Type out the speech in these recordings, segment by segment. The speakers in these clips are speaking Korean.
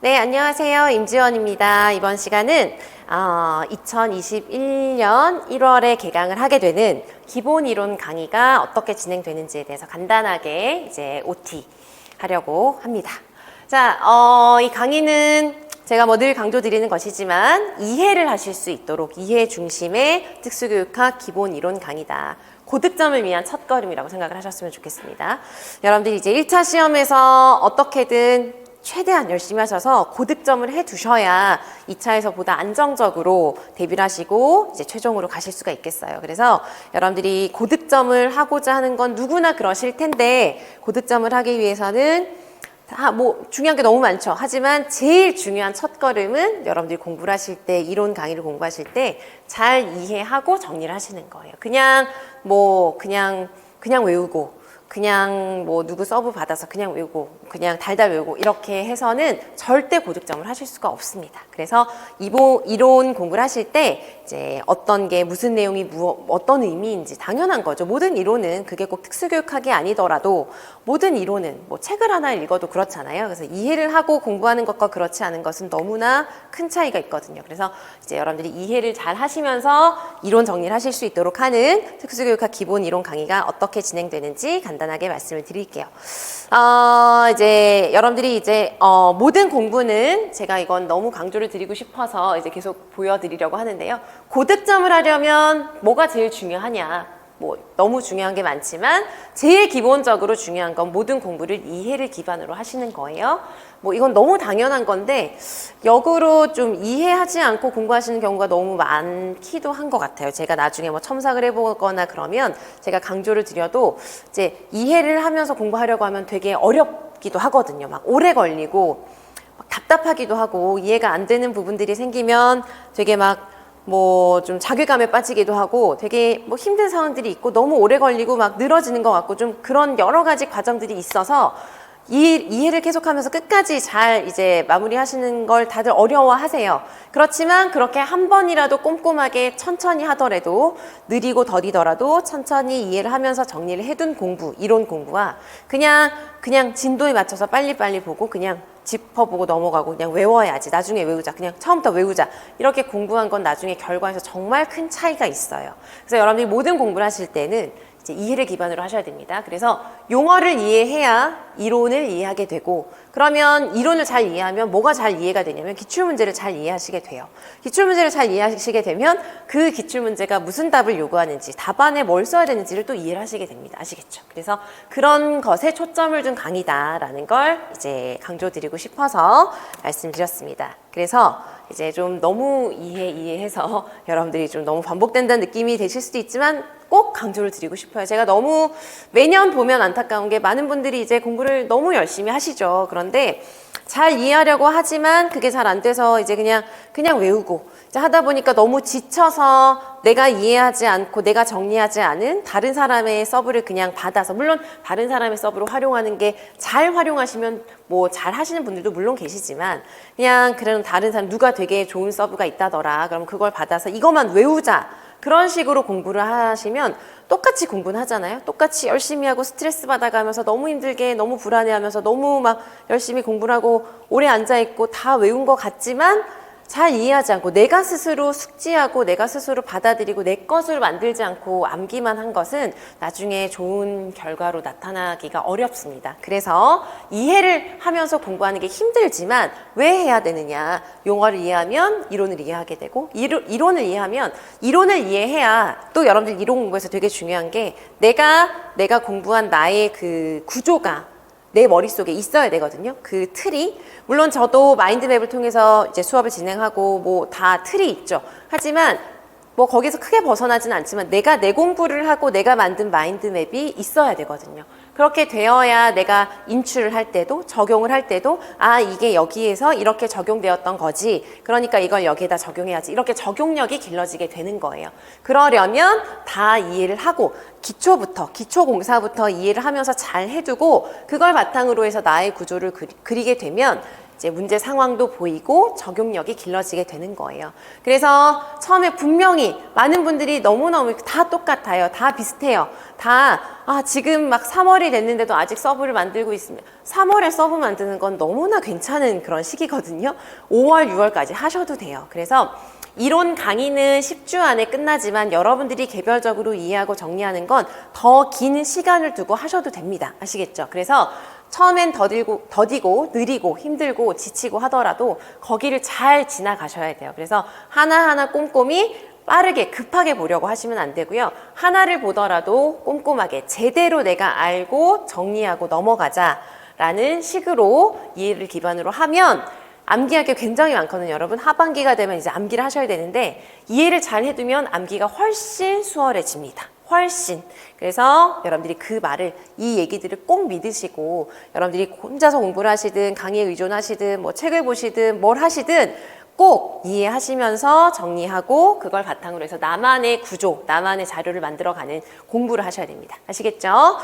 네, 안녕하세요. 임지원입니다. 이번 시간은 2021년 1월에 개강을 하게 되는 기본 이론 강의가 어떻게 진행되는지에 대해서 간단하게 이제 OT 하려고 합니다. 자, 이 강의는 제가 늘 강조드리는 것이지만 이해를 하실 수 있도록 이해 중심의 특수교육학 기본 이론 강의다. 고득점을 위한 첫걸음이라고 생각을 하셨으면 좋겠습니다. 여러분들이 이제 1차 시험에서 어떻게든 최대한 열심히 하셔서 고득점을 해 두셔야 2차에서 보다 안정적으로 대비를 하시고 이제 최종으로 가실 수가 있겠어요. 그래서 여러분들이 고득점을 하고자 하는 건 누구나 그러실 텐데 고득점을 하기 위해서는 중요한 게 너무 많죠. 하지만 제일 중요한 첫걸음은 여러분들이 공부를 하실 때, 이론 강의를 공부하실 때 잘 이해하고 정리를 하시는 거예요. 그냥 외우고, 그냥 누구 서브 받아서 그냥 외우고, 그냥 달달 외우고, 이렇게 해서는 절대 고득점을 하실 수가 없습니다. 그래서 이론 공부를 하실 때, 이제 어떤 게 무슨 내용이 어떤 의미인지 당연한 거죠. 모든 이론은 그게 꼭 특수교육학이 아니더라도 모든 이론은 책을 하나 읽어도 그렇잖아요. 그래서 이해를 하고 공부하는 것과 그렇지 않은 것은 너무나 큰 차이가 있거든요. 그래서 이제 여러분들이 이해를 잘 하시면서 이론 정리를 하실 수 있도록 하는 특수교육학 기본 이론 강의가 어떻게 진행되는지 간단하게 말씀을 드릴게요. 이제 여러분들이 이제 모든 공부는 제가 이건 너무 강조를 드리고 싶어서 이제 계속 보여드리려고 하는데요. 고득점을 하려면 뭐가 제일 중요하냐? 너무 중요한 게 많지만 제일 기본적으로 중요한 건 모든 공부를 이해를 기반으로 하시는 거예요. 이건 너무 당연한 건데 역으로 좀 이해하지 않고 공부하시는 경우가 너무 많기도 한 것 같아요. 제가 나중에 첨삭을 해보거나 그러면 제가 강조를 드려도 이제 이해를 하면서 공부하려고 하면 되게 어렵기도 하거든요. 오래 걸리고 답답하기도 하고 이해가 안 되는 부분들이 생기면 되게 좀 자괴감에 빠지기도 하고 되게 힘든 상황들이 있고 너무 오래 걸리고 늘어지는 것 같고 좀 그런 여러 가지 과정들이 있어서 이해를 계속하면서 끝까지 잘 이제 마무리하시는 걸 다들 어려워하세요. 그렇지만 그렇게 한 번이라도 꼼꼼하게 천천히 하더라도 느리고 더디더라도 천천히 이해를 하면서 정리를 해둔 공부, 이론 공부와 그냥 진도에 맞춰서 빨리빨리 보고 그냥 짚어보고 넘어가고 그냥 외워야지, 나중에 외우자, 그냥 처음부터 외우자, 이렇게 공부한 건 나중에 결과에서 정말 큰 차이가 있어요. 그래서 여러분들이 모든 공부를 하실 때는 이제 이해를 기반으로 하셔야 됩니다. 그래서 용어를 이해해야 이론을 이해하게 되고, 그러면 이론을 잘 이해하면 뭐가 잘 이해가 되냐면 기출문제를 잘 이해하시게 돼요. 기출문제를 잘 이해하시게 되면 그 기출문제가 무슨 답을 요구하는지, 답안에 뭘 써야 되는지를 또 이해를 하시게 됩니다. 아시겠죠? 그래서 그런 것에 초점을 둔 강의다라는 걸 이제 강조드리고 싶어서 말씀드렸습니다. 그래서 이제 좀 너무 이해해서 여러분들이 좀 너무 반복된다는 느낌이 되실 수도 있지만 꼭 강조를 드리고 싶어요. 제가 너무 매년 보면 안타까운 게 많은 분들이 이제 공부를 너무 열심히 하시죠. 그런데 잘 이해하려고 하지만 그게 잘 안 돼서 이제 그냥 외우고 이제 하다 보니까 너무 지쳐서 내가 이해하지 않고 내가 정리하지 않은 다른 사람의 서브를 그냥 받아서, 물론 다른 사람의 서브를 활용하는 게 잘 활용하시면 잘 하시는 분들도 물론 계시지만 그냥 그런 다른 사람 누가 되게 좋은 서브가 있다더라, 그럼 그걸 받아서 이것만 외우자, 그런 식으로 공부를 하시면 똑같이 공부는 하잖아요. 똑같이 열심히 하고 스트레스 받아가면서 너무 힘들게 너무 불안해하면서 너무 열심히 공부를 하고 오래 앉아있고 다 외운 것 같지만 잘 이해하지 않고 내가 스스로 숙지하고 내가 스스로 받아들이고 내 것으로 만들지 않고 암기만 한 것은 나중에 좋은 결과로 나타나기가 어렵습니다. 그래서 이해를 하면서 공부하는 게 힘들지만 왜 해야 되느냐? 용어를 이해하면 이론을 이해하게 되고 이론을 이해하면 이론을 이해해야 또 여러분들 이론 공부에서 되게 중요한 게 내가 공부한 나의 그 구조가 내 머릿속에 있어야 되거든요. 그 틀이. 물론 저도 마인드맵을 통해서 이제 수업을 진행하고 다 틀이 있죠. 하지만 거기서 크게 벗어나지는 않지만 내가 내 공부를 하고 내가 만든 마인드맵이 있어야 되거든요. 그렇게 되어야 내가 인출을 할 때도 적용을 할 때도 이게 여기에서 이렇게 적용되었던 거지, 그러니까 이걸 여기에다 적용해야지, 이렇게 적용력이 길러지게 되는 거예요. 그러려면 다 이해를 하고 기초공사부터 이해를 하면서 잘 해두고 그걸 바탕으로 해서 나의 구조를 그리게 되면 이제 문제 상황도 보이고 적용력이 길러지게 되는 거예요. 그래서 처음에 분명히 많은 분들이 너무너무 다 똑같아요. 다 비슷해요. 다 지금 막 3월이 됐는데도 아직 서브를 만들고 있으면 3월에 서브 만드는 건 너무나 괜찮은 그런 시기거든요. 5월, 6월까지 하셔도 돼요. 그래서 이론 강의는 10주 안에 끝나지만 여러분들이 개별적으로 이해하고 정리하는 건 더 긴 시간을 두고 하셔도 됩니다. 아시겠죠? 그래서 처음엔 더디고 느리고 힘들고 지치고 하더라도 거기를 잘 지나가셔야 돼요. 그래서 하나하나 꼼꼼히 빠르게 급하게 보려고 하시면 안 되고요. 하나를 보더라도 꼼꼼하게 제대로 내가 알고 정리하고 넘어가자라는 식으로 이해를 기반으로 하면 암기할 게 굉장히 많거든요. 여러분 하반기가 되면 이제 암기를 하셔야 되는데 이해를 잘 해두면 암기가 훨씬 수월해집니다. 훨씬. 그래서 여러분들이 그 말을, 이 얘기들을 꼭 믿으시고 여러분들이 혼자서 공부를 하시든 강의에 의존하시든 뭐 책을 보시든 뭘 하시든 꼭 이해하시면서 정리하고 그걸 바탕으로 해서 나만의 구조, 나만의 자료를 만들어가는 공부를 하셔야 됩니다. 아시겠죠?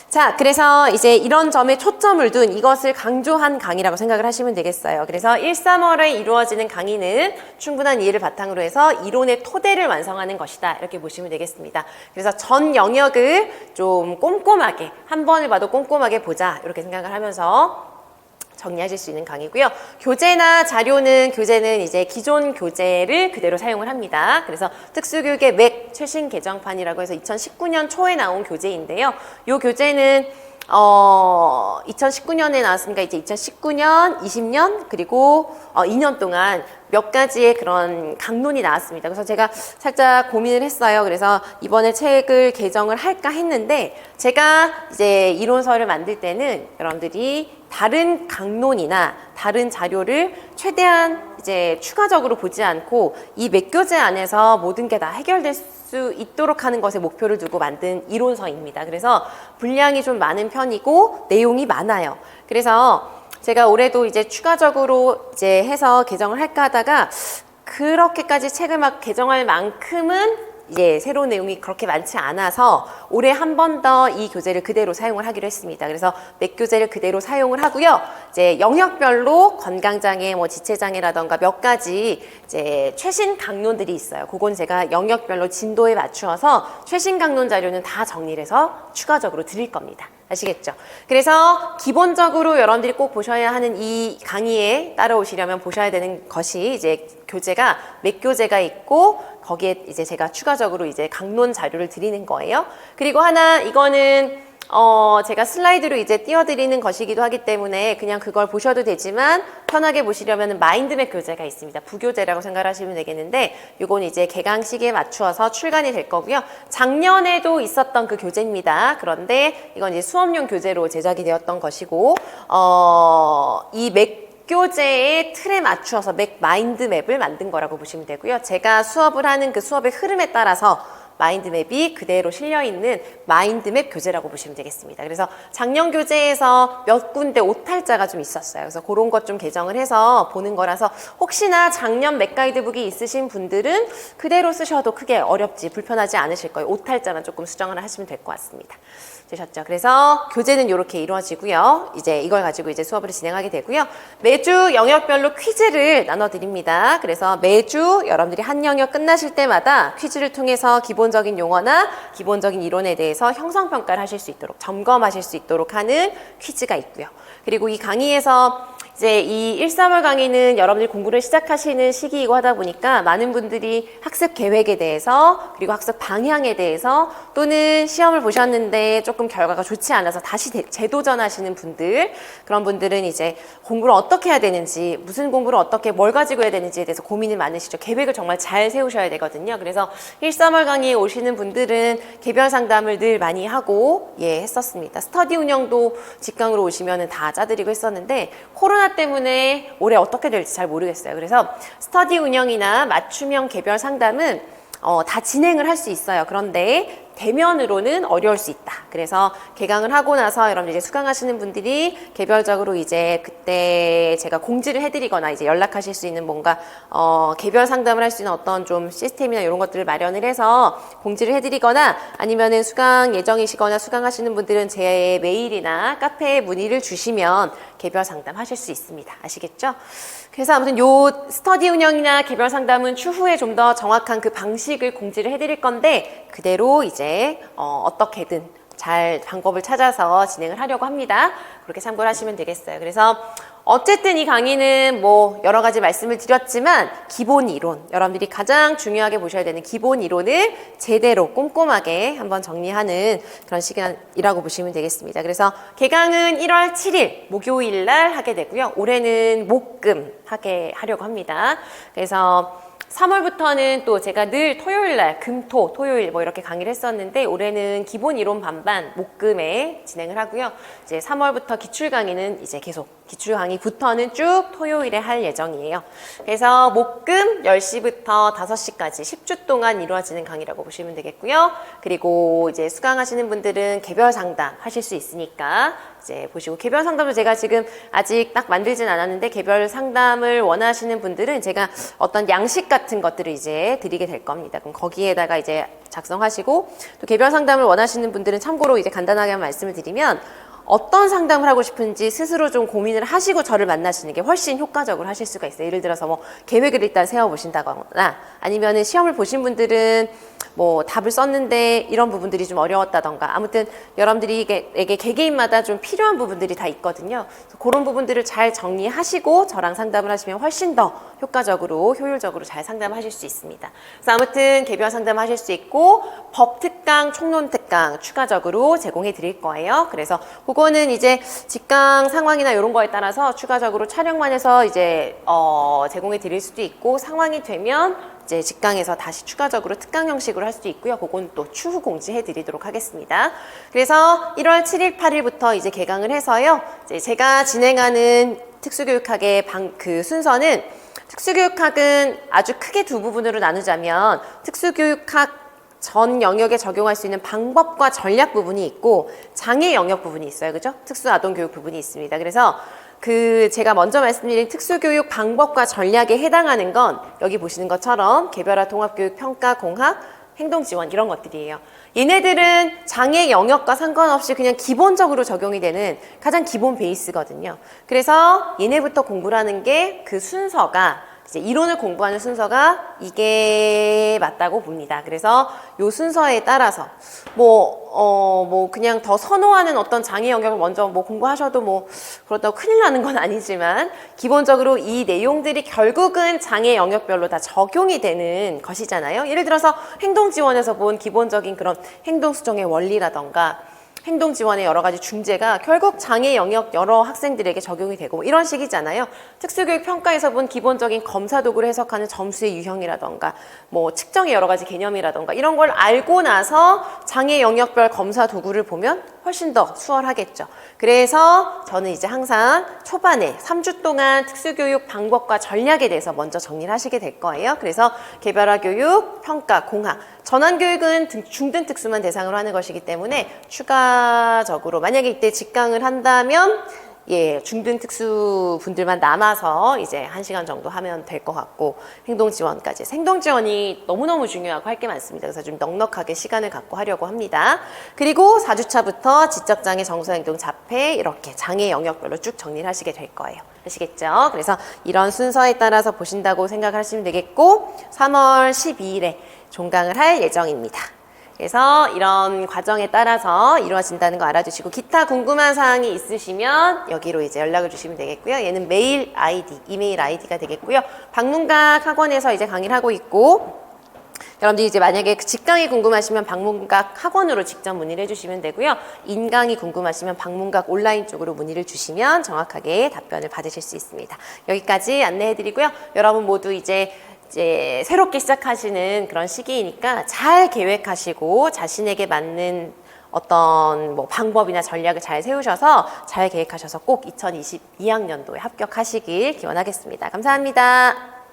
자, 그래서 이제 이런 점에 초점을 둔 이것을 강조한 강의라고 생각을 하시면 되겠어요. 그래서 1, 3월에 이루어지는 강의는 충분한 이해를 바탕으로 해서 이론의 토대를 완성하는 것이다. 이렇게 보시면 되겠습니다. 그래서 전 영역을 좀 꼼꼼하게, 한 번을 봐도 꼼꼼하게 보자. 이렇게 생각을 하면서 정리하실 수 있는 강의고요. 교재나 자료는 교재는 이제 기존 교재를 그대로 사용을 합니다. 그래서 특수교육의 맥 최신 개정판이라고 해서 2019년 초에 나온 교재인데요. 이 교재는 2019년에 나왔으니까 이제 2019년, 20년 그리고 2년 동안 몇 가지의 그런 강론이 나왔습니다. 그래서 제가 살짝 고민을 했어요. 그래서 이번에 책을 개정을 할까 했는데 제가 이제 이론서를 만들 때는 여러분들이 다른 강론이나 다른 자료를 최대한 이제 추가적으로 보지 않고 이 맥교재 안에서 모든 게 다 해결될 수 있도록 하는 것에 목표를 두고 만든 이론서입니다. 그래서 분량이 좀 많은 편이고 내용이 많아요. 그래서 제가 올해도 이제 추가적으로 이제 해서 개정을 할까 하다가 그렇게까지 책을 막 개정할 만큼은 이제 새로운 내용이 그렇게 많지 않아서 올해 한 번 더 이 교재를 그대로 사용을 하기로 했습니다. 그래서 맥 교재를 그대로 사용을 하고요. 이제 영역별로 건강장애, 뭐 지체장애라던가 몇 가지 이제 최신 강론들이 있어요. 그건 제가 영역별로 진도에 맞추어서 최신 강론 자료는 다 정리를 해서 추가적으로 드릴 겁니다. 아시겠죠? 그래서 기본적으로 여러분들이 꼭 보셔야 하는 이 강의에 따라오시려면 보셔야 되는 것이 이제 교재가 맥 교재가 있고 거기에 이제 제가 추가적으로 이제 강론 자료를 드리는 거예요. 그리고 하나 이거는 제가 슬라이드로 이제 띄워드리는 것이기도 하기 때문에 그냥 그걸 보셔도 되지만 편하게 보시려면 마인드맵 교재가 있습니다. 부교재라고 생각하시면 되겠는데 이건 이제 개강식에 맞추어서 출간이 될 거고요. 작년에도 있었던 그 교재입니다. 그런데 이건 이제 수업용 교재로 제작이 되었던 것이고 이 맥 교재의 틀에 맞추어서 맥 마인드맵을 만든 거라고 보시면 되고요. 제가 수업을 하는 그 수업의 흐름에 따라서 마인드맵이 그대로 실려있는 마인드맵 교재라고 보시면 되겠습니다. 그래서 작년 교재에서 몇 군데 오탈자가 좀 있었어요. 그래서 그런 것 좀 개정을 해서 보는 거라서 혹시나 작년 맥 가이드북이 있으신 분들은 그대로 쓰셔도 크게 어렵지 불편하지 않으실 거예요. 오탈자만 조금 수정을 하시면 될 것 같습니다. 되셨죠? 그래서 교재는 이렇게 이루어지고요. 이제 이걸 가지고 이제 수업을 진행하게 되고요. 매주 영역별로 퀴즈를 나눠드립니다. 그래서 매주 여러분들이 한 영역 끝나실 때마다 퀴즈를 통해서 기본적인 용어나 기본적인 이론에 대해서 형성평가를 하실 수 있도록 점검하실 수 있도록 하는 퀴즈가 있고요. 그리고 이 강의에서 이제 이 1, 3월 강의는 여러분들이 공부를 시작하시는 시기이고 하다 보니까 많은 분들이 학습 계획에 대해서 그리고 학습 방향에 대해서 또는 시험을 보셨는데 조금 결과가 좋지 않아서 다시 재도전하시는 분들 그런 분들은 이제 공부를 어떻게 해야 되는지 무슨 공부를 어떻게 뭘 가지고 해야 되는지에 대해서 고민이 많으시죠. 계획을 정말 잘 세우셔야 되거든요. 그래서 1, 3월 강의에 오시는 분들은 개별 상담을 늘 많이 하고 했었습니다. 스터디 운영도 직강으로 오시면 다 짜드리고 했었는데 코로나 때문에 올해 어떻게 될지 잘 모르겠어요. 그래서 스터디 운영이나 맞춤형 개별 상담은 다 진행을 할 수 있어요. 그런데 대면으로는 어려울 수 있다. 그래서 개강을 하고 나서 여러분들 이제 수강하시는 분들이 개별적으로 이제 그때 제가 공지를 해드리거나 이제 연락하실 수 있는 뭔가 개별 상담을 할 수 있는 어떤 좀 시스템이나 이런 것들을 마련을 해서 공지를 해드리거나 아니면은 수강 예정이시거나 수강하시는 분들은 제 메일이나 카페에 문의를 주시면 개별 상담 하실 수 있습니다. 아시겠죠? 그래서 아무튼 요 스터디 운영이나 개별 상담은 추후에 좀 더 정확한 그 방식을 공지를 해드릴 건데 그대로 이제 어떻게든 잘 방법을 찾아서 진행을 하려고 합니다. 그렇게 참고를 하시면 되겠어요. 그래서 어쨌든 이 강의는 뭐 여러 가지 말씀을 드렸지만 기본 이론, 여러분들이 가장 중요하게 보셔야 되는 기본 이론을 제대로 꼼꼼하게 한번 정리하는 그런 시간이라고 보시면 되겠습니다. 그래서 개강은 1월 7일 목요일 날 하게 되고요. 올해는 목금 하려고 합니다. 그래서 3월부터는 또 제가 늘 토요일 날, 금토, 토요일 뭐 이렇게 강의를 했었는데 올해는 기본 이론 반반 목금에 진행을 하고요. 이제 3월부터 기출 강의는 이제 계속 기출 강의부터는 쭉 토요일에 할 예정이에요. 그래서 목금 10시부터 5시까지 10주 동안 이루어지는 강의라고 보시면 되겠고요. 그리고 이제 수강하시는 분들은 개별 상담 하실 수 있으니까 이제 보시고 개별 상담도 제가 지금 아직 딱 만들진 않았는데 개별 상담을 원하시는 분들은 제가 어떤 양식 같은 것들을 이제 드리게 될 겁니다. 그럼 거기에다가 이제 작성하시고 또 개별 상담을 원하시는 분들은 참고로 이제 간단하게 말씀을 드리면 어떤 상담을 하고 싶은지 스스로 좀 고민을 하시고 저를 만나시는 게 훨씬 효과적으로 하실 수가 있어요. 예를 들어서 뭐 계획을 일단 세워보신다거나 아니면은 시험을 보신 분들은 뭐 답을 썼는데 이런 부분들이 좀 어려웠다던가 아무튼 여러분들에게 개개인마다 좀 필요한 부분들이 다 있거든요. 그래서 그런 부분들을 잘 정리하시고 저랑 상담을 하시면 훨씬 더 효과적으로 효율적으로 잘 상담하실 수 있습니다. 그래서 아무튼 개별 상담하실 수 있고 법 특강, 총론 특강 추가적으로 제공해 드릴 거예요. 그래서 그거는 이제 직강 상황이나 이런 거에 따라서 추가적으로 촬영만 해서 이제 제공해 드릴 수도 있고 상황이 되면 이제 직강에서 다시 추가적으로 특강 형식으로 할 수도 있고요. 그건 또 추후 공지해 드리도록 하겠습니다. 그래서 1월 7일, 8일부터 이제 개강을 해서요. 이제 제가 진행하는 특수교육학의 그 순서는 특수교육학은 아주 크게 두 부분으로 나누자면 특수교육학 전 영역에 적용할 수 있는 방법과 전략 부분이 있고 장애 영역 부분이 있어요. 그죠? 특수아동교육 부분이 있습니다. 그래서 제가 먼저 말씀드린 특수교육 방법과 전략에 해당하는 건 여기 보시는 것처럼 개별화 통합교육 평가 공학 행동지원 이런 것들이에요. 얘네들은 장애 영역과 상관없이 그냥 기본적으로 적용이 되는 가장 기본 베이스거든요. 그래서 얘네부터 공부를 하는 게 그 순서가 이제 이론을 공부하는 순서가 이게 맞다고 봅니다. 그래서 요 순서에 따라서 뭐 그냥 더 선호하는 어떤 장애 영역을 먼저 뭐 공부하셔도 뭐 그렇다고 큰일 나는 건 아니지만 기본적으로 이 내용들이 결국은 장애 영역별로 다 적용이 되는 것이잖아요. 예를 들어서 행동지원에서 본 기본적인 그런 행동수정의 원리라던가 행동지원의 여러 가지 중재가 결국 장애 영역 여러 학생들에게 적용이 되고 이런 식이잖아요. 특수교육 평가에서 본 기본적인 검사 도구를 해석하는 점수의 유형이라던가 뭐 측정의 여러 가지 개념이라던가 이런 걸 알고 나서 장애 영역별 검사 도구를 보면 훨씬 더 수월하겠죠. 그래서 저는 이제 항상 초반에 3주 동안 특수교육 방법과 전략에 대해서 먼저 정리를 하시게 될 거예요. 그래서 개별화 교육, 평가, 공학, 전환교육은 중등 특수만 대상으로 하는 것이기 때문에 추가적으로 만약에 이때 직강을 한다면 중등 특수 분들만 남아서 이제 1시간 정도 하면 될 것 같고 행동지원까지. 행동지원이 너무너무 중요하고 할 게 많습니다. 그래서 좀 넉넉하게 시간을 갖고 하려고 합니다. 그리고 4주차부터 지적장애, 정서행동, 자폐 이렇게 장애 영역별로 쭉 정리를 하시게 될 거예요. 아시겠죠? 그래서 이런 순서에 따라서 보신다고 생각하시면 되겠고 3월 12일에 종강을 할 예정입니다. 그래서 이런 과정에 따라서 이루어진다는 거 알아두시고 기타 궁금한 사항이 있으시면 여기로 이제 연락을 주시면 되겠고요. 얘는 메일 아이디, 이메일 아이디가 되겠고요. 방문각 학원에서 이제 강의를 하고 있고 여러분들이 이제 만약에 직강이 궁금하시면 방문각 학원으로 직접 문의를 해주시면 되고요. 인강이 궁금하시면 방문각 온라인 쪽으로 문의를 주시면 정확하게 답변을 받으실 수 있습니다. 여기까지 안내해드리고요. 여러분 모두 이제 새롭게 시작하시는 그런 시기이니까 잘 계획하시고 자신에게 맞는 어떤 뭐 방법이나 전략을 잘 세우셔서 잘 계획하셔서 꼭 2022학년도에 합격하시길 기원하겠습니다. 감사합니다.